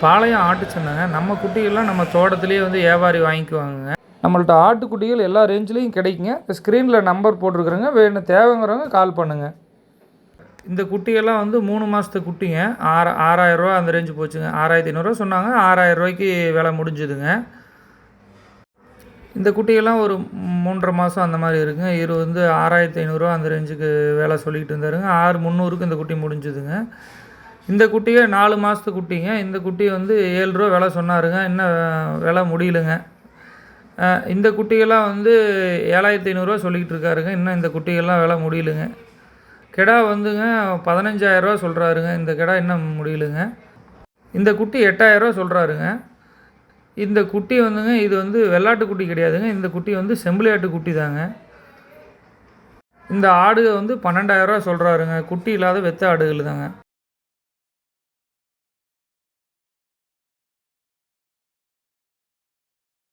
பாளையம் ஆட்டு சந்தைங்க. நம்ம குட்டிகள்லாம் நம்ம தோட்டத்திலேயே வந்து வியாபாரி வாங்கிக்குவாங்கங்க. நம்மள்ட்ட ஆட்டுக்குட்டிகள் எல்லா ரேஞ்சிலையும் கிடைக்குங்க. ஸ்க்ரீனில் நம்பர் போட்டிருக்குறேங்க. வேணும் தேவைங்கிறவங்க கால் பண்ணுங்கள். இந்த குட்டியெல்லாம் வந்து 3 மாதத்து குட்டிங்க. 6000 அந்த ரேஞ்சு போச்சுங்க. 6500 சொன்னாங்க. 6000 விலை முடிஞ்சுதுங்க. இந்த குட்டியெல்லாம் ஒரு 3 1/2 மாதம் அந்த மாதிரி இருக்குங்க. இவர் வந்து 6500 அந்த ரேஞ்சுக்கு விலை சொல்லிக்கிட்டு இருந்தாருங்க. 6300க்கு இந்த குட்டி முடிஞ்சுதுங்க. இந்த குட்டியே 4 மாதத்து குட்டிங்க. இந்த குட்டி வந்து 7 ரூபா விலை சொன்னாருங்க. இன்னும் விலை முடியலைங்க. இந்த குட்டிகள்லாம் வந்து 7500 சொல்லிக்கிட்டு இருக்காருங்க. இன்னும் இந்த குட்டிகள்லாம் விலை முடியலைங்க. கிடா வந்துங்க 15000 சொல்கிறாருங்க. இந்த கிடா இன்னும் முடியலைங்க. இந்த குட்டி 8000 சொல்கிறாருங்க. இந்த குட்டி வந்துங்க இது வந்து வெள்ளாட்டு குட்டி கிடையாதுங்க. இந்த குட்டி வந்து செம்பிளியாட்டு குட்டி தாங்க. இந்த ஆடு வந்து 12000 சொல்கிறாருங்க. குட்டி இல்லாத வெத்த ஆடுகள் தாங்க.